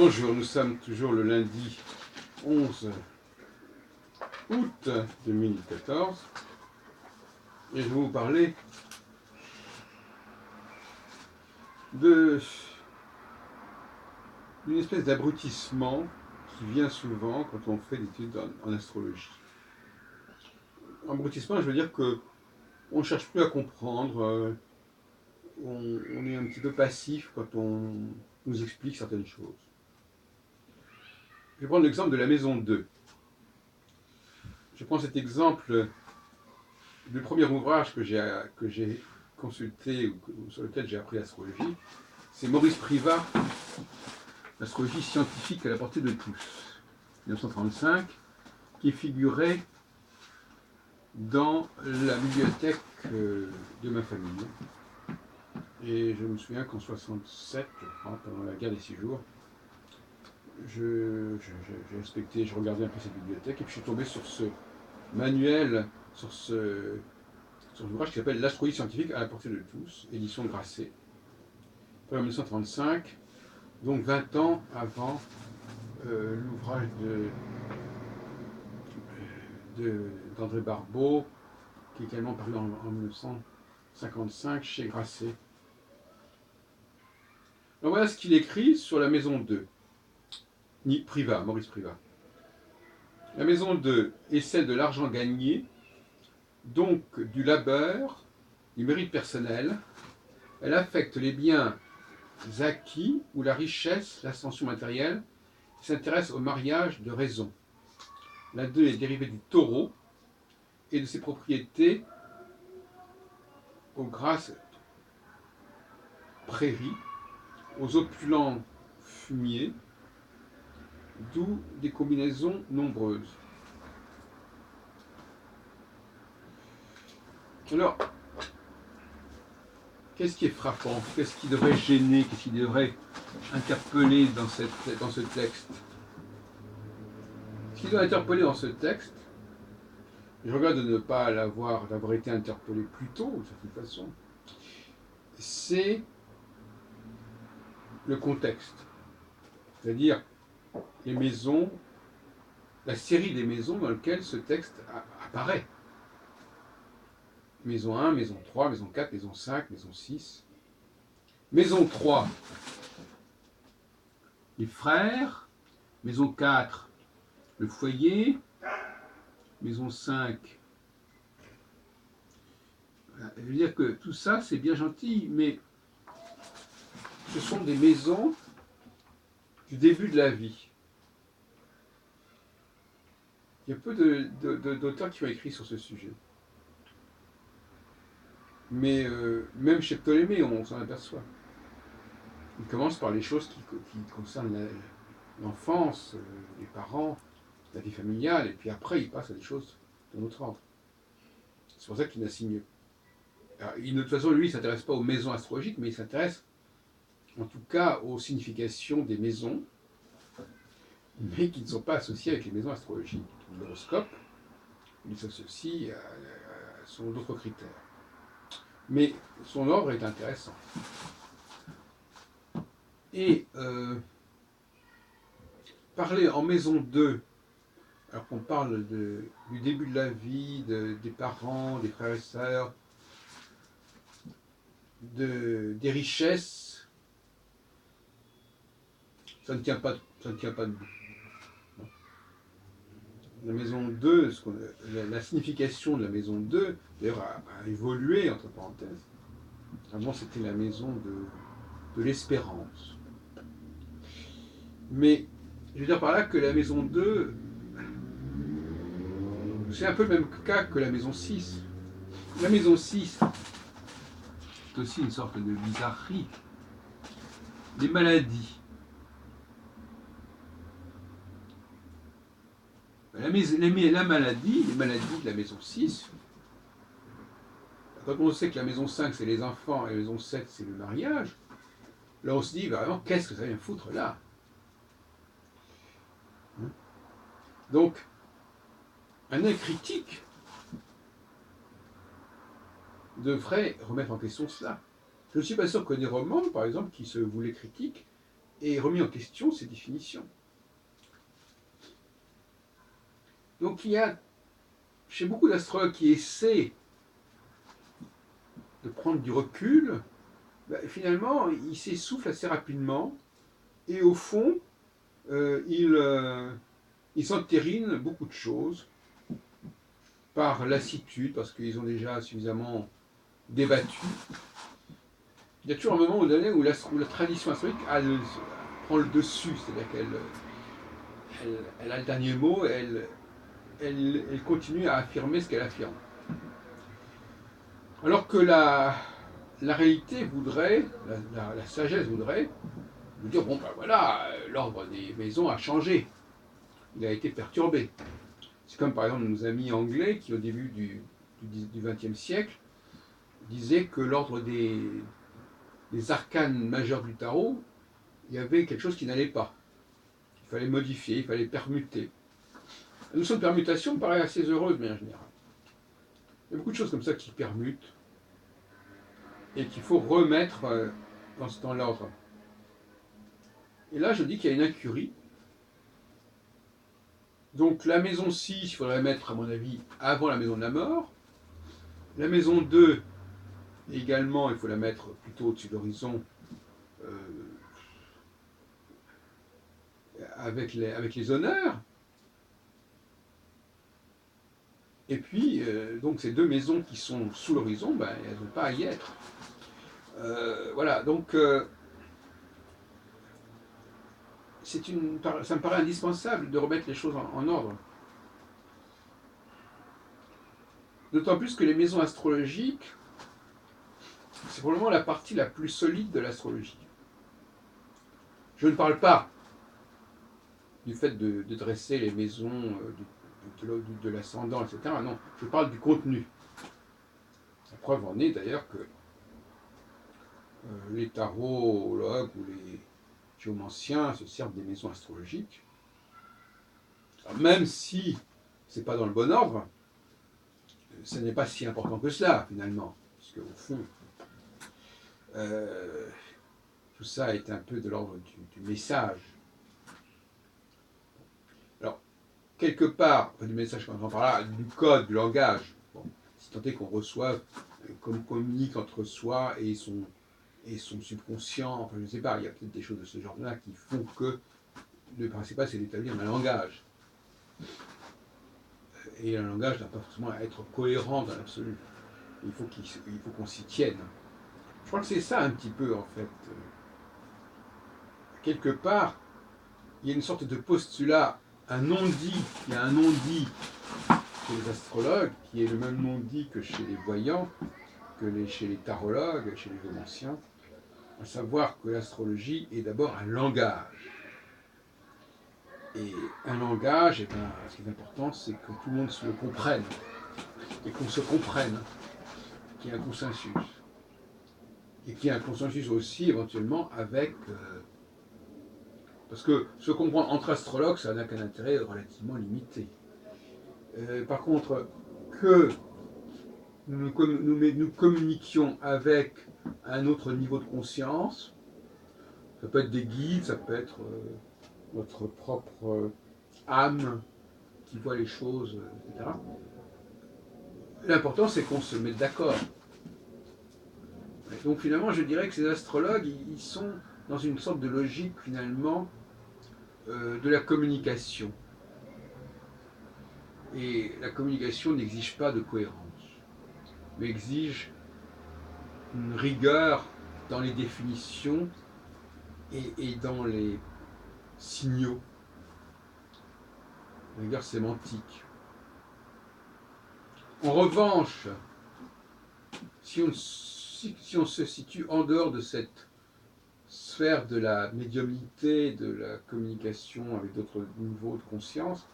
Bonjour, nous sommes toujours le lundi 11 août 2014 et je vais vous parler d'une espèce d'abrutissement qui vient souvent quand on fait des études en astrologie. Abrutissement, je veux dire que on ne cherche plus à comprendre, on est un petit peu passif quand on nous explique certaines choses. Je vais prendre l'exemple de la maison 2. Je prends cet exemple du premier ouvrage que j'ai consulté ou sur lequel j'ai appris l'astrologie. C'est Maurice Privat, l'astrologie scientifique à la portée de tous, 1935, qui figurait dans la bibliothèque de ma famille. Et je me souviens qu'en 67, je crois, pendant la guerre des 6 jours, j'ai inspecté, je regardais un peu cette bibliothèque et puis je suis tombé sur ce manuel, sur un ouvrage qui s'appelle L'astrologie scientifique à la portée de tous, édition Grasset, en 1935, donc 20 ans avant l'ouvrage d'André Barbeau, qui est également paru en 1955 chez Grasset. Donc voilà ce qu'il écrit sur la maison 2, Privat, Maurice Privat. La maison 2 est celle de l'argent gagné, donc du labeur, du mérite personnel. Elle affecte les biens acquis ou la richesse, l'ascension matérielle, qui s'intéresse au mariage de raison. La 2 est dérivée du taureau et de ses propriétés aux grasses prairies, aux opulents fumiers, d'où des combinaisons nombreuses. Alors, qu'est-ce qui est frappant? Qu'est-ce qui devrait gêner? Qu'est-ce qui devrait interpeller dans ce texte? Ce qui doit interpeller dans ce texte, je regrette de ne pas d'avoir été interpellé plus tôt, de cette façon, c'est le contexte. C'est-à-dire les maisons, la série des maisons dans lesquelles ce texte apparaît. Maison 1, maison 3, maison 4, maison 5, maison 6. Maison 3, les frères. Maison 4, le foyer. Maison 5. Je veux dire que tout ça, c'est bien gentil, mais ce sont des maisons du début de la vie. Il y a peu d'auteurs qui ont écrit sur ce sujet. Mais même chez Ptolémée, on s'en aperçoit. Il commence par les choses qui concernent l'enfance, les parents, la vie familiale, et puis après, il passe à des choses d'un autre ordre. C'est pour ça qu'il n'assigne. De toute façon, lui, il ne s'intéresse pas aux maisons astrologiques, mais il s'intéresse en tout cas aux significations des maisons, mais qui ne sont pas associées avec les maisons astrologiques. L'horoscope, il s'associe à d'autres critères. Mais son ordre est intéressant. Et parler en maison 2, alors qu'on parle du début de la vie, des parents, des frères et sœurs, des richesses, ça ne tient pas debout. La maison 2, la signification de la maison 2, d'ailleurs, a évolué, entre parenthèses. Avant, c'était la maison de l'espérance. Mais, je veux dire par là que la maison 2, c'est un peu le même cas que la maison 6. La maison 6, c'est aussi une sorte de bizarrerie. Les maladies. La maladie, les maladies de la maison 6, quand on sait que la maison 5 c'est les enfants et la maison 7 c'est le mariage, là on se dit vraiment qu'est-ce que ça vient foutre là? Donc, un œil critique devrait remettre en question cela. Je ne suis pas sûr que des romans, par exemple, qui se voulaient critiques, et remis en question ces définitions. Donc il y a chez beaucoup d'astrologues qui essaient de prendre du recul, finalement ils s'essoufflent assez rapidement et au fond ils s'entérinent beaucoup de choses par lassitude, parce qu'ils ont déjà suffisamment débattu. Il y a toujours un moment donné où la tradition astrologique prend le dessus, c'est-à-dire qu'elle a le dernier mot, elle continue à affirmer ce qu'elle affirme. Alors que la réalité voudrait, la sagesse voudrait, nous dire, bon ben voilà, l'ordre des maisons a changé, il a été perturbé. C'est comme par exemple nos amis anglais qui au début du XXe siècle disaient que l'ordre des arcanes majeurs du tarot, il y avait quelque chose qui n'allait pas. Il fallait modifier, il fallait permuter. La notion de permutation me paraît assez heureuse, mais en général. Il y a beaucoup de choses comme ça qui permutent et qu'il faut remettre dans l'ordre. Et là, je dis qu'il y a une incurie. Donc la maison 6, il faudrait mettre, à mon avis, avant la maison de la mort. La maison 2, également, il faut la mettre plutôt au-dessus de l'horizon, avec les honneurs. Et puis, donc ces deux maisons qui sont sous l'horizon, elles n'ont pas à y être. Voilà, donc ça me paraît indispensable de remettre les choses en ordre. D'autant plus que les maisons astrologiques, c'est probablement la partie la plus solide de l'astrologie. Je ne parle pas du fait de dresser les maisons de l'ascendant, etc. Non, je parle du contenu. La preuve en est d'ailleurs que les tarologues ou les géomanciens se servent des maisons astrologiques. Alors, même si ce n'est pas dans le bon ordre, ce n'est pas si important que cela, finalement. Puisque, au fond, tout ça est un peu de l'ordre du message. Alors, quelque part, du message qu'on entend par là, du code, du langage, bon, si tant est qu'on reçoive, qu'on communique entre soi et son subconscient, enfin je ne sais pas, il y a peut-être des choses de ce genre-là qui font que le principal c'est d'établir un langage. Et un langage n'a pas forcément à être cohérent dans l'absolu. Il faut qu'on s'y tienne. Je crois que c'est ça un petit peu en fait. Quelque part, il y a une sorte de postulat, un non-dit, il y a un non-dit chez les astrologues, qui est le même non-dit que chez les voyants, que chez les tarologues, chez les géomanciens, à savoir que l'astrologie est d'abord un langage. Et un langage, ce qui est important, c'est que tout le monde se le comprenne, et qu'on se comprenne, qu'il y ait un consensus. Et qu'il y ait un consensus aussi, éventuellement, avec... parce que se comprendre entre astrologues, ça n'a qu'un intérêt relativement limité. Par contre, que nous communiquions avec un autre niveau de conscience, ça peut être des guides, ça peut être notre propre âme qui voit les choses, etc. L'important, c'est qu'on se mette d'accord. Donc finalement, je dirais que ces astrologues, ils sont dans une sorte de logique, finalement, de la communication. Et la communication n'exige pas de cohérence, mais exige une rigueur dans les définitions et dans les signaux, une rigueur sémantique. En revanche, si on se situe en dehors de cette sphère de la médiumnité, de la communication avec d'autres niveaux de conscience,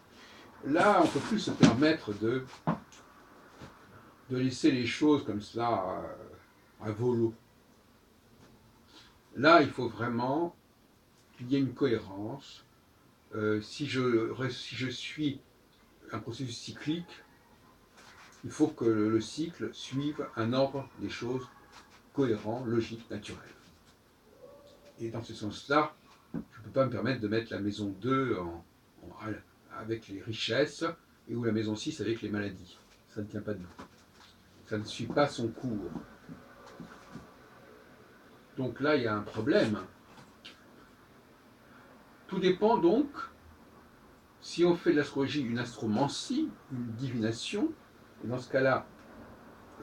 là, on ne peut plus se permettre de laisser les choses comme ça à volo. Là, il faut vraiment qu'il y ait une cohérence. Si je suis un processus cyclique, il faut que le cycle suive un ordre des choses cohérent, logique, naturel. Et dans ce sens-là, Je ne peux pas me permettre de mettre la maison 2 avec les richesses et ou la maison 6 avec les maladies. Ça ne tient pas debout. Ça ne suit pas son cours. Donc là, il y a un problème. Tout dépend donc, si on fait de l'astrologie une astromancie, une divination, et dans ce cas-là,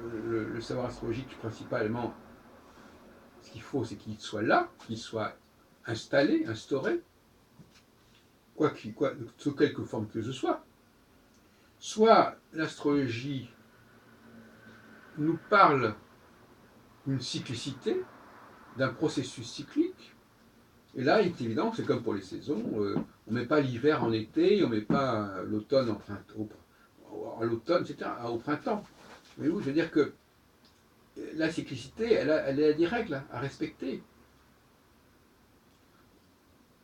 le savoir astrologique, principalement, ce qu'il faut, c'est qu'il soit là, qu'il soit installé, instauré, sous quelque forme que ce soit. Soit l'astrologie nous parle d'une cyclicité, d'un processus cyclique, et là, il est évident que c'est comme pour les saisons, on ne met pas l'hiver en été, on ne met pas l'automne à l'automne, etc., au printemps. Mais oui, je veux dire que la cyclicité, elle a des règles à respecter.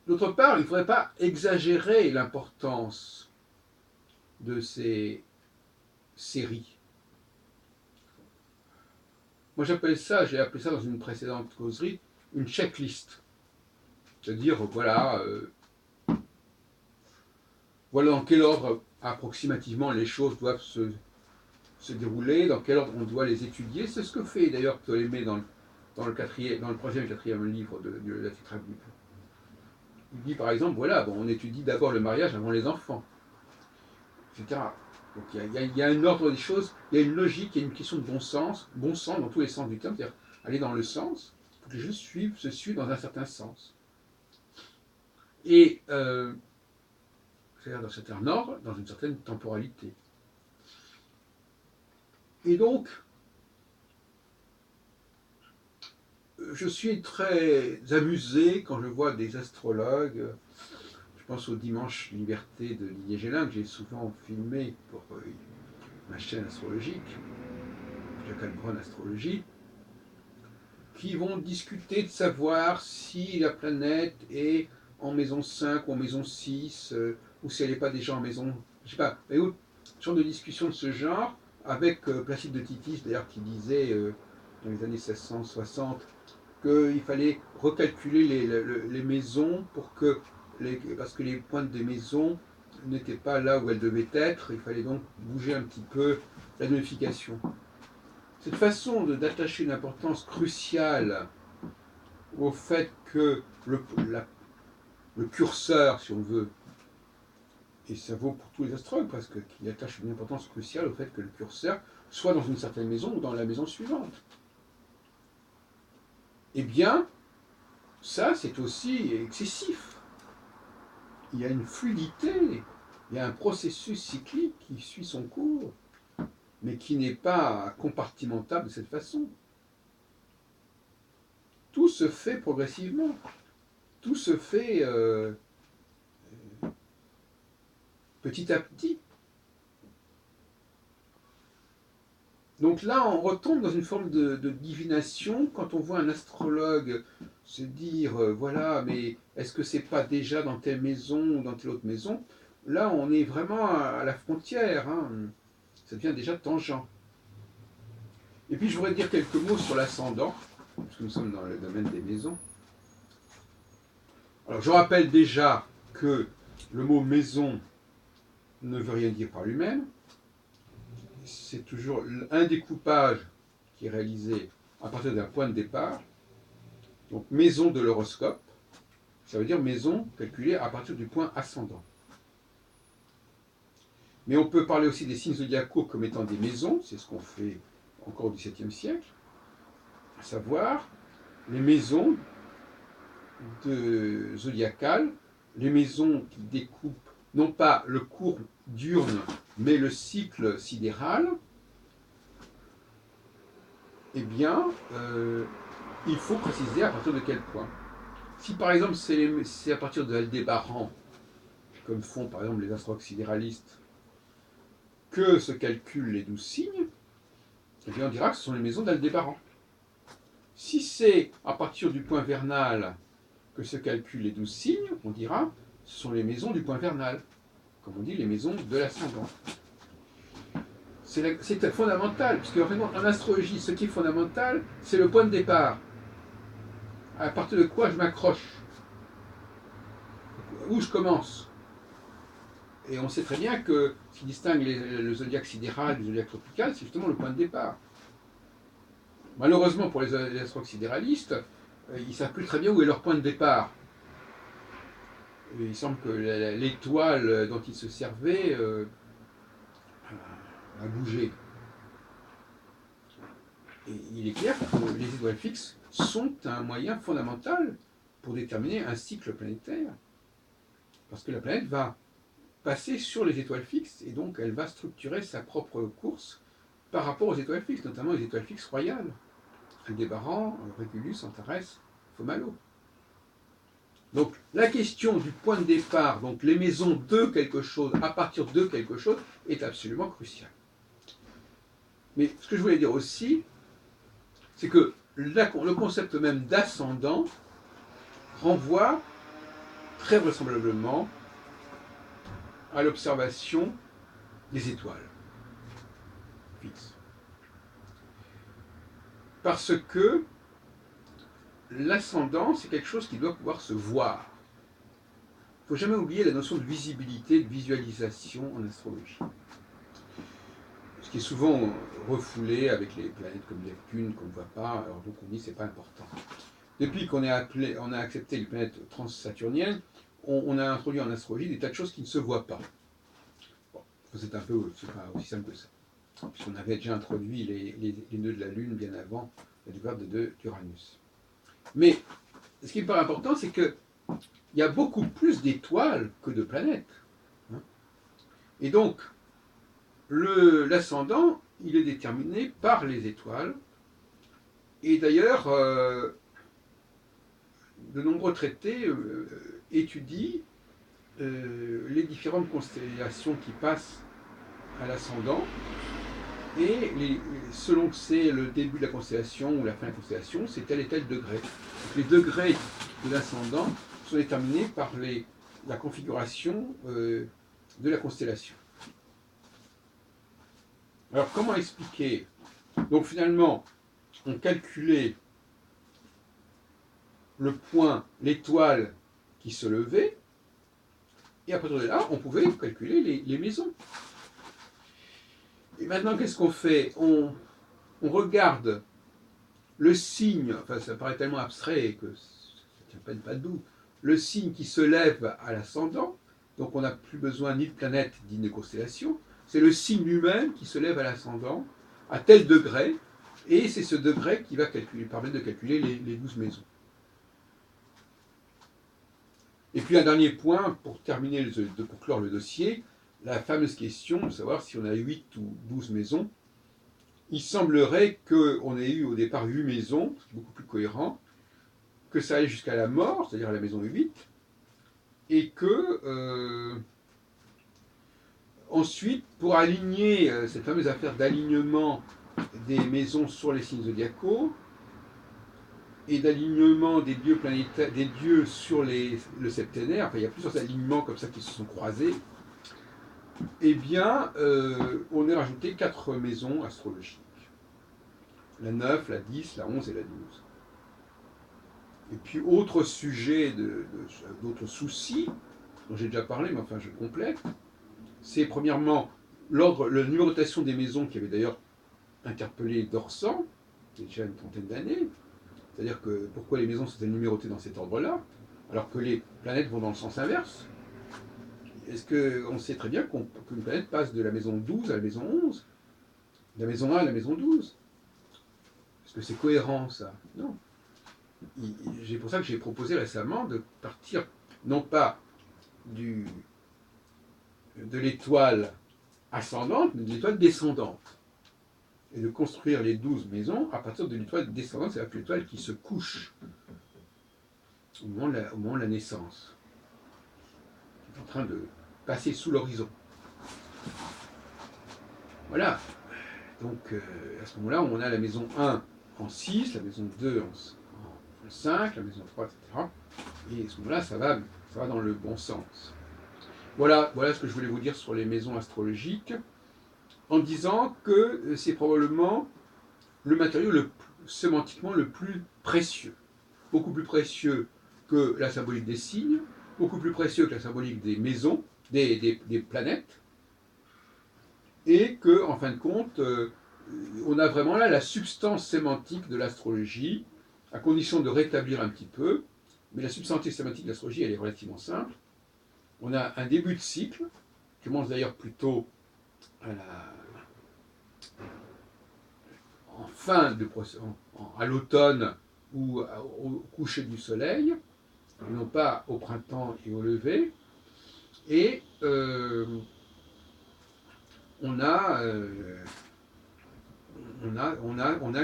D'autre part, il ne faudrait pas exagérer l'importance de ces séries. Moi, j'ai appelé ça dans une précédente causerie, une checklist. C'est-à-dire, voilà dans quel ordre approximativement les choses doivent se dérouler, dans quel ordre on doit les étudier. C'est ce que fait d'ailleurs Ptolémée dans le 3e et 4e livre de la Tétragrupe. Il dit par exemple, voilà, on étudie d'abord le mariage avant les enfants, etc. Donc il y a un ordre des choses, il y a une logique, il y a une question de bon sens dans tous les sens du terme, c'est-à-dire aller dans le sens, il faut que les choses se suivent dans un certain sens. Et c'est-à-dire dans un certain ordre, dans une certaine temporalité. Et donc, je suis très amusé quand je vois des astrologues, je pense au Dimanche Liberté de Didier Gélin, que j'ai souvent filmé pour ma chaîne astrologique, Jacques Albron Astrologie, qui vont discuter de savoir si la planète est en maison 5 ou en maison 6, ou si elle n'est pas déjà en maison, je sais pas, mais où, genre de discussion de ce genre, avec Placide de Titis, d'ailleurs, qui disait dans les années 1660 qu'il fallait recalculer les maisons parce que les pointes des maisons n'étaient pas là où elles devaient être, il fallait donc bouger un petit peu la notification. Cette façon d'attacher une importance cruciale au fait que le curseur, si on veut, et ça vaut pour tous les astrologues parce qu'il attache une importance cruciale au fait que le curseur soit dans une certaine maison ou dans la maison suivante. Eh bien, ça c'est aussi excessif. Il y a une fluidité, il y a un processus cyclique qui suit son cours, mais qui n'est pas compartimentable de cette façon. Tout se fait progressivement, tout se fait petit à petit. Donc là, on retombe dans une forme de divination quand on voit un astrologue se dire voilà, mais est-ce que c'est pas déjà dans telle maison ou dans telle autre maison? Là, on est vraiment à la frontière, hein. Ça devient déjà tangent. Et puis, je voudrais dire quelques mots sur l'ascendant, puisque nous sommes dans le domaine des maisons. Alors, je rappelle déjà que le mot maison ne veut rien dire par lui-même. C'est toujours un découpage qui est réalisé à partir d'un point de départ. Donc, maison de l'horoscope, ça veut dire maison calculée à partir du point ascendant. Mais on peut parler aussi des signes zodiacaux comme étant des maisons, c'est ce qu'on fait encore au XVIIe siècle, à savoir les maisons zodiacales, les maisons qui découpent non pas le cours diurne, mais le cycle sidéral. Eh bien, il faut préciser à partir de quel point. Si par exemple c'est à partir de Aldébaran, comme font par exemple les astrologues sidéralistes, que se calculent les 12 signes, eh bien on dira que ce sont les maisons d'Aldébaran. Si c'est à partir du point vernal que se calculent les 12 signes, on dira que ce sont les maisons du point vernal, comme on dit les maisons de l'ascendant. C'est fondamental, parce qu'en astrologie, ce qui est fondamental, c'est le point de départ. À partir de quoi je m'accroche. où je commence. Et on sait très bien que ce qui distingue le zodiaque sidéral du zodiaque tropical, c'est justement le point de départ. Malheureusement pour les astrologues sidéralistes, ils ne savent plus très bien où est leur point de départ. Et il semble que l'étoile dont ils se servaient a bougé. Et il est clair que les étoiles fixes sont un moyen fondamental pour déterminer un cycle planétaire. Parce que la planète va passer sur les étoiles fixes et donc elle va structurer sa propre course par rapport aux étoiles fixes, notamment les étoiles fixes royales. Aldébaran, Régulus, Antares, Fomalo. Donc la question du point de départ, donc les maisons de quelque chose, à partir de quelque chose, est absolument cruciale. Mais ce que je voulais dire aussi, c'est que le concept même d'ascendant renvoie très vraisemblablement à l'observation des étoiles fixes. Parce que l'ascendant, c'est quelque chose qui doit pouvoir se voir. Il ne faut jamais oublier la notion de visibilité, de visualisation en astrologie. Ce qui est souvent refoulé avec les planètes comme Neptune, qu'on ne voit pas, alors donc on dit que ce n'est pas important. Depuis qu'on a accepté les planètes transsaturniennes, on a introduit en astrologie des tas de choses qui ne se voient pas. Bon, c'est pas aussi simple que ça. Puisqu'on avait déjà introduit les nœuds de la Lune bien avant la découverte d'Uranus. Mais ce qui me paraît important, c'est qu'il y a beaucoup plus d'étoiles que de planètes. Et donc, l'ascendant, il est déterminé par les étoiles. Et d'ailleurs, de nombreux traités étudient les différentes constellations qui passent à l'ascendant. Et selon que c'est le début de la constellation ou la fin de la constellation, c'est tel et tel degré. Donc les degrés de l'ascendant sont déterminés par la configuration de la constellation. Alors comment expliquer? Donc finalement, on calculait le point, l'étoile qui se levait, et à partir de là, on pouvait calculer les maisons. Et maintenant, qu'est-ce qu'on fait? On regarde le signe, enfin ça paraît tellement abstrait que ça ne tient pas debout, le signe qui se lève à l'ascendant, donc on n'a plus besoin ni de planète ni de constellation, c'est le signe lui-même qui se lève à l'ascendant, à tel degré, et c'est ce degré qui va permettre de calculer les 12 maisons. Et puis un dernier point, pour terminer, pour clore le dossier, la fameuse question de savoir si on a 8 ou 12 maisons. Il semblerait qu'on ait eu au départ 8 maisons, ce qui est beaucoup plus cohérent, que ça allait jusqu'à la mort, c'est-à-dire à la maison 8, et que ensuite, pour aligner cette fameuse affaire d'alignement des maisons sur les signes zodiacaux, et d'alignement des dieux planétaires, des dieux sur le septénaire, enfin il y a plusieurs alignements comme ça qui se sont croisés, eh bien, on a rajouté 4 maisons astrologiques. La 9, la 10, la 11 et la 12. Et puis, autre sujet, d'autres soucis, dont j'ai déjà parlé, mais enfin je complète, c'est premièrement la numérotation des maisons qui avait d'ailleurs interpellé Dorsan, déjà une trentaine d'années. C'est-à-dire que pourquoi les maisons sont-elles numérotées dans cet ordre-là, alors que les planètes vont dans le sens inverse? Est-ce qu'on sait très bien qu'une planète passe de la maison 12 à la maison 11, de la maison 1 à la maison 12? Est-ce que c'est cohérent, ça? Non. C'est pour ça que j'ai proposé récemment de partir, non pas de l'étoile ascendante, mais de l'étoile descendante. Et de construire les 12 maisons à partir de l'étoile descendante, c'est-à-dire l'étoile qui se couche au moment de la naissance, qui est en train de passer sous l'horizon. Voilà. Donc, à ce moment-là, on a la maison 1 en 6, la maison 2 en 5, la maison 3, etc. Et à ce moment-là, ça va dans le bon sens. Voilà ce que je voulais vous dire sur les maisons astrologiques, en disant que c'est probablement le matériau sémantiquement le plus précieux. Beaucoup plus précieux que la symbolique des signes, beaucoup plus précieux que la symbolique des maisons, des planètes, et que, en fin de compte, on a vraiment là la substance sémantique de l'astrologie, à condition de rétablir un petit peu, mais la substance sémantique de l'astrologie, elle est relativement simple. On a un début de cycle, qui commence d'ailleurs plutôt à l'automne ou au coucher du soleil, non pas au printemps et au lever. Et on a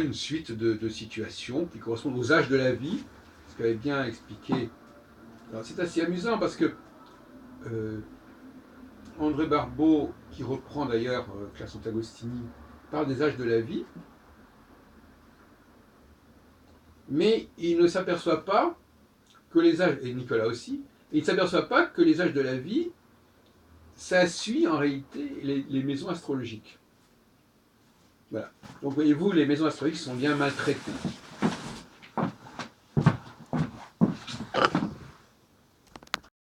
une suite de situations qui correspondent aux âges de la vie, ce qu'avait bien expliqué. C'est assez amusant parce que André Barbeau, qui reprend d'ailleurs Claire Sant'Agostini, parle des âges de la vie, mais il ne s'aperçoit pas que les âges, et Nicolas aussi, il ne s'aperçoit pas que les âges de la vie, ça suit en réalité les maisons astrologiques. Voilà. Donc voyez-vous, les maisons astrologiques sont bien maltraitées.